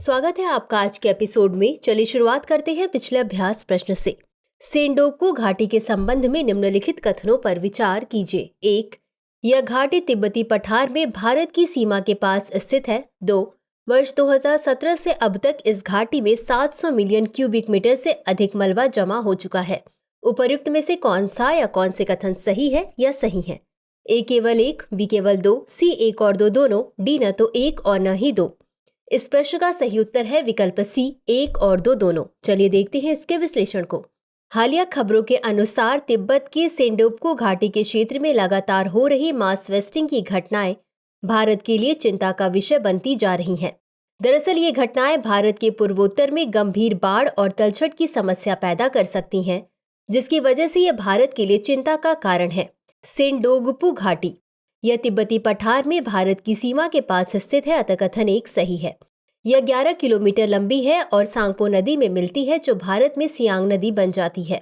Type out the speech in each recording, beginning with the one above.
स्वागत है आपका आज के एपिसोड में। चलिए शुरुआत करते हैं पिछले अभ्यास प्रश्न से। सेंडोकू घाटी के संबंध में निम्नलिखित कथनों पर विचार कीजिए। 1. यह घाटी तिब्बती पठार में भारत की सीमा के पास स्थित है। 2. वर्ष 2017 से अब तक इस घाटी में 700 मिलियन क्यूबिक मीटर से अधिक मलबा जमा हो चुका है। उपर्युक्त में से कौन सा या कौन से कथन सही है या सही है? ए केवल 1, बी केवल 2, सी 1 और 2 दोनों, डी न तो 1 और न ही 2। इस प्रश्न का सही उत्तर है विकल्प सी, 1 और 2 दोनों। चलिए देखते हैं इसके विश्लेषण को। हालिया खबरों के अनुसार तिब्बत के सेंडोकू घाटी के क्षेत्र में लगातार हो रही मास वेस्टिंग की घटनाएं भारत के लिए चिंता का विषय बनती जा रही हैं। दरअसल ये घटनाएं भारत के पूर्वोत्तर में गंभीर बाढ़ और तलछट की समस्या पैदा कर सकती हैं, जिसकी वजह से यह भारत के लिए चिंता का कारण है। सेंडोगपू घाटी यह तिब्बती पठार में भारत की सीमा के पास स्थित है, अतः कथन 1 सही है। यह 11 किलोमीटर लंबी है और सांगपो नदी में मिलती है, जो भारत में सियांग नदी बन जाती है।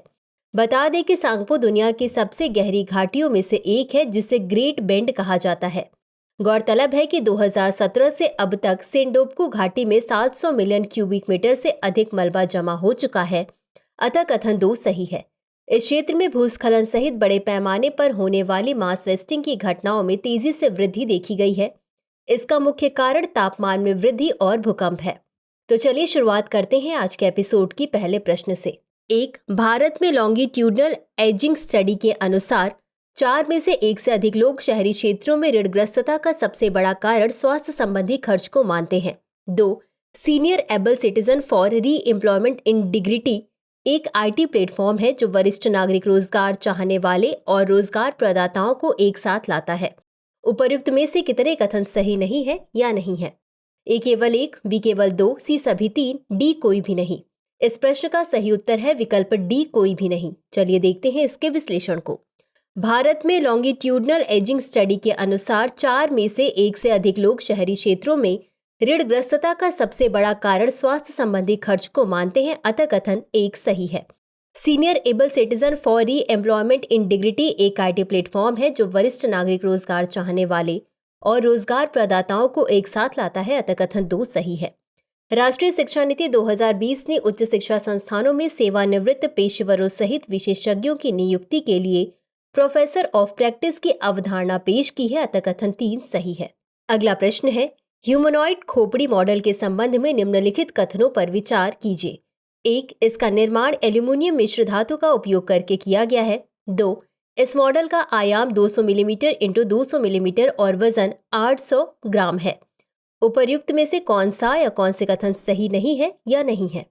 बता दें कि सांगपो दुनिया की सबसे गहरी घाटियों में से एक है, जिसे ग्रेट बेंड कहा जाता है। गौरतलब है कि 2017 से अब तक सेंडोकू घाटी में 700 मिलियन क्यूबिक मीटर से अधिक मलबा जमा हो चुका है, अतः कथन 2 सही है। इस क्षेत्र में भूस्खलन सहित बड़े पैमाने पर होने वाली मास वेस्टिंग की घटनाओं में तेजी से वृद्धि देखी गई है। इसका मुख्य कारण तापमान में वृद्धि और भूकंप है। तो चलिए शुरुआत करते हैं आज के एपिसोड की पहले प्रश्न से। 1. भारत में लॉन्गिट्यूडनल एजिंग स्टडी के अनुसार 4 में से 1 से अधिक लोग शहरी क्षेत्रों में ऋणग्रस्तता का सबसे बड़ा कारण स्वास्थ्य संबंधी खर्च को मानते हैं। 2. सीनियर एबल सिटीजन फॉर री एम्प्लॉयमेंट इन डिग्निटी एक IT प्लेटफॉर्म है जो वरिष्ठ नागरिक रोजगार चाहने वाले और रोजगार प्रदाताओं को एक साथ लाता है। उपर्युक्त में से कितने कथन सही नहीं है या नहीं है? ए केवल 1, बी केवल 2, सी सभी 3, डी कोई भी नहीं। इस प्रश्न का सही उत्तर है विकल्प डी कोई भी नहीं। चलिए देखते हैं इसके विश्लेषण को। भारत में लॉन्गिट्यूडनल एजिंग स्टडी के अनुसार 4 में से 1 से अधिक लोग शहरी क्षेत्रों में ऋणग्रस्तता का सबसे बड़ा कारण स्वास्थ्य संबंधी खर्च को मानते हैं, अतः कथन 1 सही है। सीनियर एबल सिटीजन फॉर री एम्प्लॉयमेंट इन डिग्निटी एक IT प्लेटफॉर्म है जो वरिष्ठ नागरिक रोजगार चाहने वाले और रोजगार प्रदाताओं को एक साथ लाता है, अतः कथन 2 सही है। राष्ट्रीय शिक्षा नीति 2020 ने उच्च शिक्षा संस्थानों में सेवानिवृत्त पेशेवरों सहित विशेषज्ञों की नियुक्ति के लिए प्रोफेसर ऑफ प्रैक्टिस की अवधारणा पेश की है, अतः कथन 3 सही है। अगला प्रश्न है, ह्यूमनॉइड खोपड़ी मॉडल के संबंध में निम्नलिखित कथनों पर विचार कीजिए। 1. इसका निर्माण एल्यूमिनियम मिश्र धातु का उपयोग करके किया गया है। 2. इस मॉडल का आयाम 200 मिलीमीटर × 200 मिलीमीटर और वजन 800 ग्राम है। उपर्युक्त में से कौन सा या कौन से कथन सही नहीं है या नहीं है?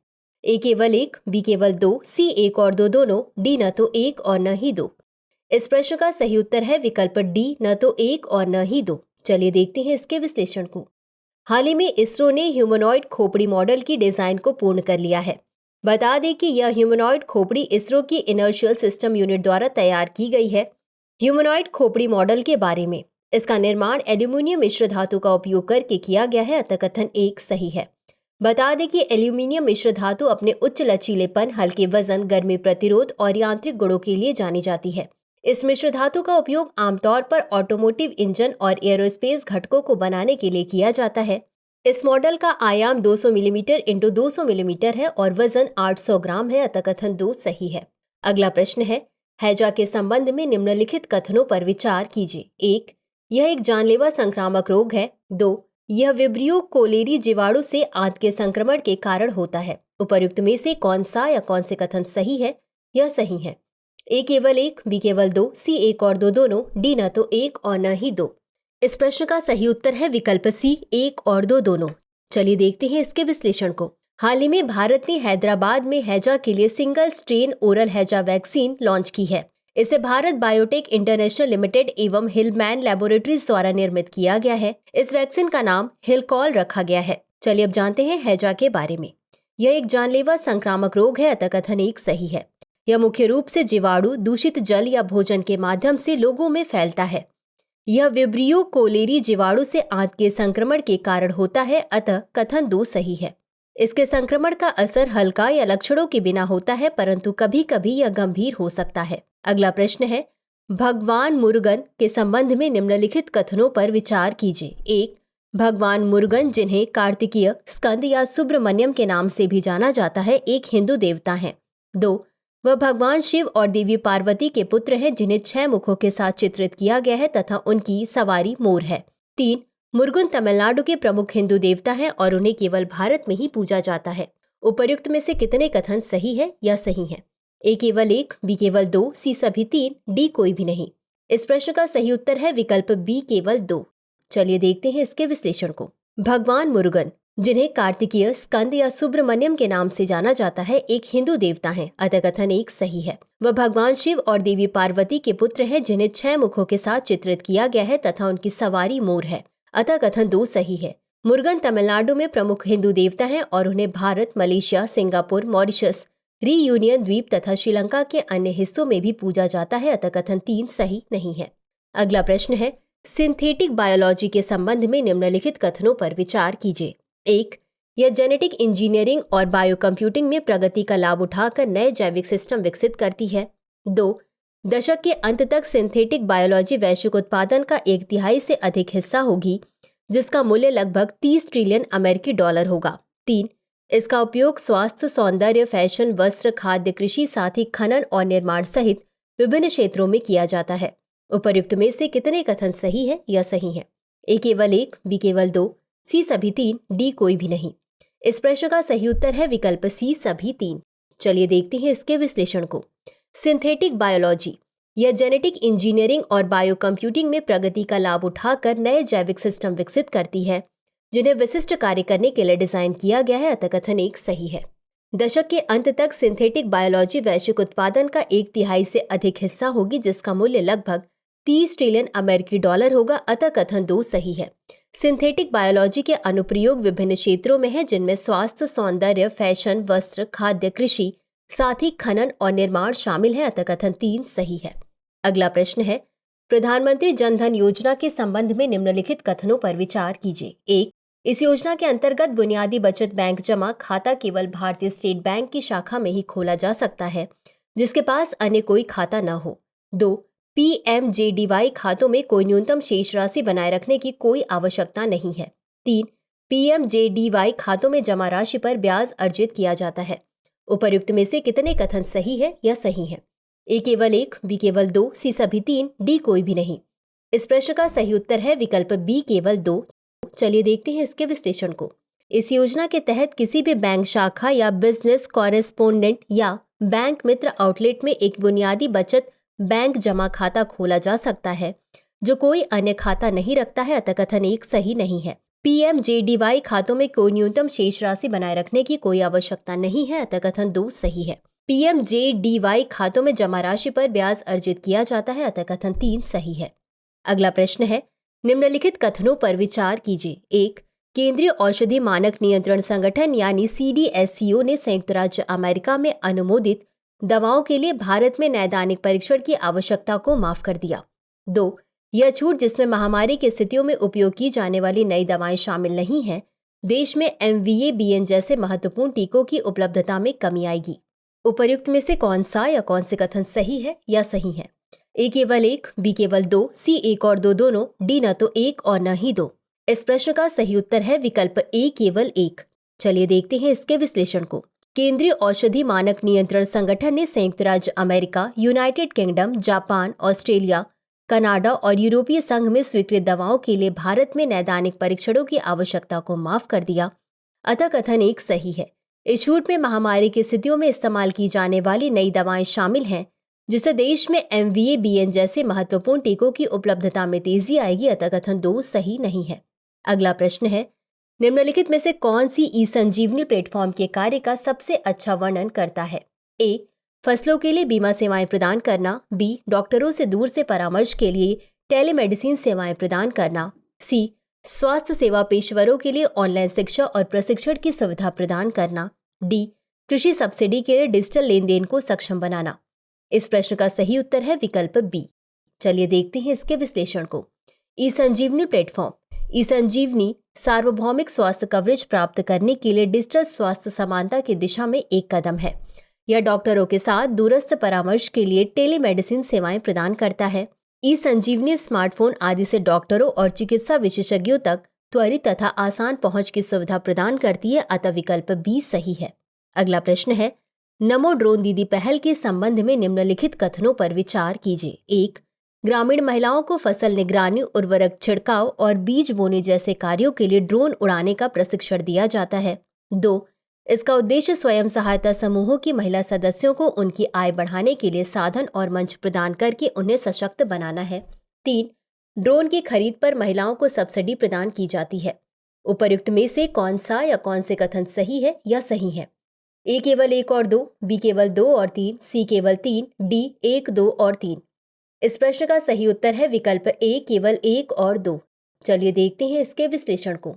ए केवल 1, बी केवल 2, सी 1 और 2 दोनों, डी न तो 1 और न ही 2। इस प्रश्न का सही उत्तर है विकल्प डी, न तो 1 और न ही 2। चलिए देखते हैं इसके विश्लेषण को। हाल ही में इसरो ने ह्यूमनॉइड खोपड़ी मॉडल की डिजाइन को पूर्ण कर लिया है। बता दें कि यह ह्यूमनॉइड खोपड़ी इसरो की इनर्शियल सिस्टम यूनिट द्वारा तैयार की गई है। ह्यूमनॉइड खोपड़ी मॉडल के बारे में, इसका निर्माण एल्यूमिनियम मिश्र धातु का उपयोग करके किया गया है, अतः कथन 1 सही है। बता दें कि एल्यूमिनियम मिश्र धातु अपने उच्च लचीलेपन, हल्के वजन, गर्मी प्रतिरोध और यांत्रिक गुणों के लिए जानी जाती है। इस मिश्र धातु का उपयोग आमतौर पर ऑटोमोटिव इंजन और एरोस्पेस घटकों को बनाने के लिए किया जाता है। इस मॉडल का आयाम 200 मिलीमीटर × 200 मिलीमीटर है और वजन 800 ग्राम है, अतः कथन 2 सही है। अगला प्रश्न है, हैजा के संबंध में निम्नलिखित कथनों पर विचार कीजिए। 1. यह एक जानलेवा संक्रामक रोग है। 2. यह विब्रियो कोलेरी जीवाणु से आंत के संक्रमण के कारण होता है। उपर्युक्त में से कौन सा या कौन से कथन सही है या सही है? ए केवल 1, बी केवल 2, सी 1 और 2 दोनों, डी न तो 1 और न ही 2। इस प्रश्न का सही उत्तर है विकल्प सी, 1 और 2 दोनों। चलिए देखते हैं इसके विश्लेषण को। हाल ही में भारत ने हैदराबाद में हैजा के लिए सिंगल स्ट्रेन ओरल हैजा वैक्सीन लॉन्च की है। इसे भारत बायोटेक इंटरनेशनल लिमिटेड एवं हिलमैन लैबोरेटरीज द्वारा निर्मित किया गया है। इस वैक्सीन का नाम हिलकॉल रखा गया है। चलिए अब जानते हैं हैजा के बारे में। यह एक जानलेवा संक्रामक रोग है, अतः कथन 1 सही है। यह मुख्य रूप से जीवाणु, दूषित जल या भोजन के माध्यम से लोगों में फैलता है। यह विब्रियो कोलेरी जीवाणु से आंत के संक्रमण के कारण होता है, अतः कथन 2 सही है। इसके संक्रमण का असर हल्का या लक्षणों के बिना होता है, परंतु कभी कभी यह गंभीर हो सकता है। अगला प्रश्न है, भगवान मुरुगन के संबंध में निम्नलिखित कथनों पर विचार कीजिए। 1. भगवान मुरुगन, जिन्हें कार्तिकीय, स्कंद या सुब्रमण्यम के नाम से भी जाना जाता है, एक हिंदू देवता हैं। 2. वह भगवान शिव और देवी पार्वती के पुत्र हैं, जिन्हें 6 मुखों के साथ चित्रित किया गया है तथा उनकी सवारी मोर है। 3. मुरुगन तमिलनाडु के प्रमुख हिंदू देवता हैं और उन्हें केवल भारत में ही पूजा जाता है। उपर्युक्त में से कितने कथन सही है या सही है? ए केवल 1, बी केवल 2, सी सभी 3, डी कोई भी नहीं। इस प्रश्न का सही उत्तर है विकल्प बी केवल 2। चलिए देखते हैं इसके विश्लेषण को। भगवान मुरुगन, जिन्हें कार्तिकीय, स्कंद या सुब्रमण्यम के नाम से जाना जाता है, एक हिंदू देवता हैं। अतः कथन 1 सही है। वह भगवान शिव और देवी पार्वती के पुत्र हैं, जिन्हें 6 मुखों के साथ चित्रित किया गया है तथा उनकी सवारी मोर है। अतः कथन 2 सही है। मुरुगन तमिलनाडु में प्रमुख हिंदू देवता हैं और उन्हें Bharat, Malaysia, Singapore, Mauritius, reunion द्वीप तथा श्रीलंका के अन्य हिस्सों में भी पूजा जाता है। अतः कथन 3 सही नहीं है। अगला प्रश्न है, सिंथेटिक बायोलॉजी के संबंध में निम्नलिखित कथनों पर विचार कीजिए। 1. यह जेनेटिक इंजीनियरिंग और बायो कंप्यूटिंग में प्रगति का लाभ उठाकर नए जैविक सिस्टम विकसित करती है। 2. दशक के अंत तक सिंथेटिक बायोलॉजी वैश्विक उत्पादन का 1/3 से अधिक हिस्सा होगी, जिसका मूल्य लगभग 30 ट्रिलियन अमेरिकी डॉलर होगा। 3. इसका उपयोग स्वास्थ्य, सौंदर्य, फैशन, वस्त्र, खाद्य, कृषि, साथ ही खनन और निर्माण सहित विभिन्न क्षेत्रों में किया जाता है। उपर्युक्त में से कितने कथन सही है या सही है? ए केवल 1, बी केवल 2, सी सभी 3, डी कोई भी नहीं। इस प्रश्न का सही उत्तर है विकल्प सी सभी 3। चलिए देखते हैं इसके विश्लेषण को। सिंथेटिक बायोलॉजी यह जेनेटिक इंजीनियरिंग और बायो कंप्यूटिंग में प्रगति का लाभ उठाकर नए जैविक सिस्टम विकसित करती है, जिन्हें विशिष्ट कार्य करने के लिए डिजाइन किया गया है। अतः कथन 1 सही है। दशक के अंत तक सिंथेटिक बायोलॉजी वैश्विक उत्पादन का 1/3 से अधिक हिस्सा होगी, जिसका मूल्य लगभग 30 ट्रिलियन अमेरिकी डॉलर होगा। अतः कथन 2 सही है। सिंथेटिक बायोलॉजी के अनुप्रयोग विभिन्न क्षेत्रों में है, जिनमें स्वास्थ्य, सौंदर्य, फैशन, वस्त्र, खाद्य, कृषि, साथ ही खनन और निर्माण शामिल है। अतः कथन 3 सही है। अगला प्रश्न है, प्रधानमंत्री जन धन योजना के संबंध में निम्नलिखित कथनों पर विचार कीजिए। 1. इस योजना के अंतर्गत बुनियादी बचत बैंक जमा खाता केवल भारतीय स्टेट बैंक की शाखा में ही खोला जा सकता है, जिसके पास अन्य कोई खाता न हो। 2. PMJDY खातों में कोई न्यूनतम शेष राशि बनाए रखने की कोई आवश्यकता नहीं है। 3. PMJDY खातों में जमा राशि पर ब्याज अर्जित किया जाता है। उपर्युक्त में से कितने कथन सही है या सही है? ए केवल 1, बी केवल 2, सी सभी 3, डी कोई भी नहीं। इस प्रश्न का सही उत्तर है विकल्प बी केवल 2। चलिए देखते हैं इसके विश्लेषण को। इस योजना के तहत किसी भी बैंक शाखा या बिजनेस कॉरेस्पोंडेंट या बैंक मित्र आउटलेट में एक बुनियादी बचत बैंक जमा खाता खोला जा सकता है, जो कोई अन्य खाता नहीं रखता है। अतः कथन 1 सही नहीं है। PMJDY खातों में कोई न्यूनतम शेष राशि बनाए रखने की कोई आवश्यकता नहीं है। अतः कथन 2 सही है। PMJDY खातों में जमा राशि पर ब्याज अर्जित किया जाता है। अतः कथन 3 सही है। अगला प्रश्न है, निम्नलिखित कथनों पर विचार कीजिए। 1. केंद्रीय औषधि मानक नियंत्रण संगठन यानी CDSCO ने संयुक्त राज्य अमेरिका में अनुमोदित दवाओं के लिए भारत में नैदानिक परीक्षण की आवश्यकता को माफ कर दिया। 2. यह छूट, जिसमें महामारी की स्थितियों में उपयोग की जाने वाली नई दवाएं शामिल नहीं हैं, देश में MVA-BN जैसे महत्वपूर्ण टीकों की उपलब्धता में कमी आएगी। उपर्युक्त में से कौन सा या कौन से कथन सही है या सही है? ए केवल 1, बी केवल 2, सी 1 और 2 दोनों, डी न तो 1 और न ही 2। इस प्रश्न का सही उत्तर है विकल्प ए केवल 1। चलिए देखते हैं इसके विश्लेषण को। केंद्रीय औषधि मानक नियंत्रण संगठन ने संयुक्त राज्य America, United kingdom, Japan, Australia, Canada और यूरोपीय संघ में स्वीकृत दवाओं के लिए भारत में नैदानिक परीक्षणों की आवश्यकता को माफ कर दिया। अतः कथन 1 सही है। इस छूट में महामारी की स्थितियों में इस्तेमाल की जाने वाली नई दवाएं शामिल हैं, जिससे देश में MVA-BN जैसे महत्वपूर्ण टीकों की उपलब्धता में तेजी आएगी। अतः कथन 2 सही नहीं है। अगला प्रश्न है, निम्नलिखित में से कौन सी ई-संजीवनी प्लेटफॉर्म के कार्य का सबसे अच्छा वर्णन करता है? ए. फसलों के लिए बीमा सेवाएं प्रदान करना। बी. डॉक्टरों से दूर से परामर्श के लिए टेलीमेडिसिन सेवाएं प्रदान करना। सी. स्वास्थ्य सेवा पेशेवरों के लिए ऑनलाइन शिक्षा और प्रशिक्षण की सुविधा प्रदान करना। डी. कृषि सब्सिडी के लिए डिजिटल लेन देन को सक्षम बनाना। इस प्रश्न का सही उत्तर है विकल्प बी। चलिए देखते हैं इसके विश्लेषण को। ई-संजीवनी प्लेटफॉर्म। ई-संजीवनी सार्वभौमिक स्वास्थ्य कवरेज प्राप्त करने के लिए डिजिटल स्वास्थ्य समानता की दिशा में एक कदम है। यह डॉक्टरों के साथ दूरस्थ परामर्श के लिए टेलीमेडिसिन सेवाएं प्रदान करता है। ई-संजीवनी स्मार्टफोन आदि से डॉक्टरों और चिकित्सा विशेषज्ञों तक त्वरित तथा आसान पहुंच की सुविधा प्रदान करती है, अतः विकल्प बी सही है। अगला प्रश्न है, नमो ड्रोन दीदी पहल के संबंध में निम्नलिखित कथनों पर विचार कीजिए। 1. ग्रामीण महिलाओं को फसल निगरानी, उर्वरक छिड़काव और बीज बोने जैसे कार्यों के लिए ड्रोन उड़ाने का प्रशिक्षण दिया जाता है। 2. इसका उद्देश्य स्वयं सहायता समूहों की महिला सदस्यों को उनकी आय बढ़ाने के लिए साधन और मंच प्रदान करके उन्हें सशक्त बनाना है। 3. ड्रोन की खरीद पर महिलाओं को सब्सिडी प्रदान की जाती है। उपर्युक्त में से कौन सा या कौन से कथन सही है या सही है? ए केवल 1 और 2, बी केवल 2 और 3, सी केवल 3, डी 1, 2 और 3। इस प्रश्न का सही उत्तर है विकल्प ए केवल 1 और 2। चलिए देखते हैं इसके विश्लेषण को।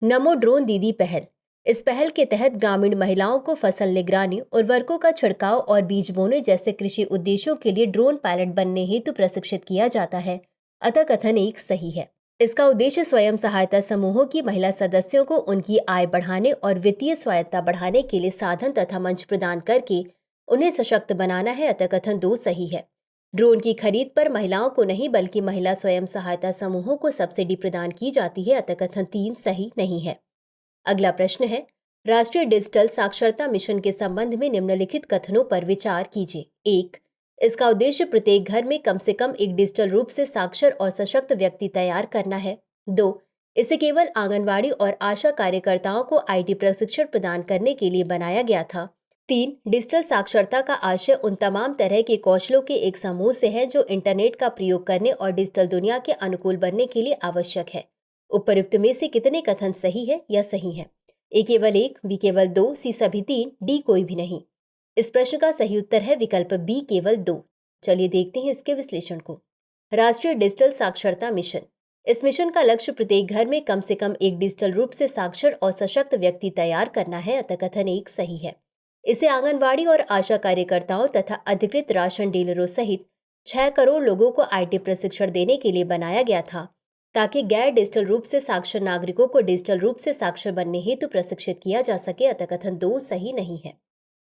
नमो ड्रोन दीदी पहल। इस पहल के तहत ग्रामीण महिलाओं को फसल निगरानी, उर्वरकों का छिड़काव और बीज बोने जैसे कृषि उद्देश्यों के लिए ड्रोन पायलट बनने हेतु प्रशिक्षित किया जाता है, अतः कथन 1 सही है। इसका उद्देश्य स्वयं सहायता समूहों की महिला सदस्यों को उनकी आय बढ़ाने और वित्तीय स्वायत्तता बढ़ाने के लिए साधन तथा मंच प्रदान करके उन्हें सशक्त बनाना है, अतः कथन 2 सही है। ड्रोन की खरीद पर महिलाओं को नहीं बल्कि महिला स्वयं सहायता समूहों को सब्सिडी प्रदान की जाती है, अतः कथन 3 सही नहीं है। अगला प्रश्न है, राष्ट्रीय डिजिटल साक्षरता मिशन के संबंध में निम्नलिखित कथनों पर विचार कीजिए। 1. इसका उद्देश्य प्रत्येक घर में कम से कम एक डिजिटल रूप से साक्षर और सशक्त व्यक्ति तैयार करना है। 2. इसे केवल आंगनवाड़ी और आशा कार्यकर्ताओं को आईटी प्रशिक्षण प्रदान करने के लिए बनाया गया था। 3. डिजिटल साक्षरता का आशय उन तमाम तरह के कौशलों के एक समूह से है जो इंटरनेट का प्रयोग करने और डिजिटल दुनिया के अनुकूल बनने के लिए आवश्यक है। उपर्युक्त में से कितने कथन सही है या सही है? ए केवल 1, बी केवल 2, सी सभी 3, डी कोई भी नहीं। इस प्रश्न का सही उत्तर है विकल्प बी केवल 2। चलिए देखते हैं इसके विश्लेषण को। राष्ट्रीय डिजिटल साक्षरता मिशन। इस मिशन का लक्ष्य प्रत्येक घर में कम से कम एक डिजिटल रूप से साक्षर और सशक्त व्यक्ति तैयार करना है, अतः कथन 1 सही है। इसे आंगनवाड़ी और आशा कार्यकर्ताओं तथा अधिकृत राशन डीलरों सहित 6 करोड़ लोगों को आईटी प्रशिक्षण देने के लिए बनाया गया था, ताकि गैर डिजिटल रूप से साक्षर नागरिकों को डिजिटल रूप से साक्षर बनने हेतु प्रशिक्षित किया जा सके, अतः कथन 2 सही नहीं है।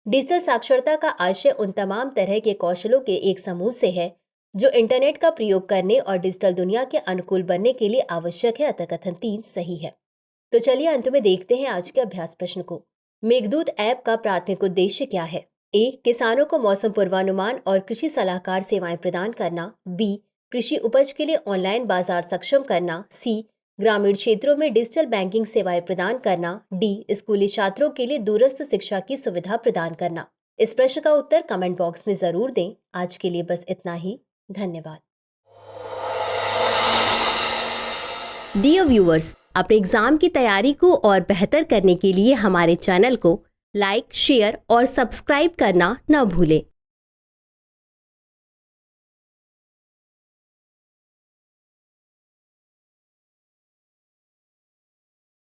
डिजिटल साक्षरता का आशय उन तमाम तरह के कौशलों के एक समूह से है जो इंटरनेट का प्रयोग करने और डिजिटल दुनिया के अनुकूल बनने के लिए आवश्यक है, अतः कथन 3 सही है। तो चलिए अंत में देखते हैं आज के अभ्यास प्रश्न को। मेघदूत ऐप का प्राथमिक उद्देश्य क्या है? ए. किसानों को मौसम पूर्वानुमान और कृषि सलाहकार सेवाएं प्रदान करना। बी. कृषि उपज के लिए ऑनलाइन बाजार सक्षम करना। सी. ग्रामीण क्षेत्रों में डिजिटल बैंकिंग सेवाएं प्रदान करना। डी. स्कूली छात्रों के लिए दूरस्थ शिक्षा की सुविधा प्रदान करना। इस प्रश्न का उत्तर कमेंट बॉक्स में जरूर दें। आज के लिए बस इतना ही। धन्यवाद। डियर व्यूअर्स, अपने एग्जाम की तैयारी को और बेहतर करने के लिए हमारे चैनल को लाइक, शेयर और सब्सक्राइब करना न भूलें।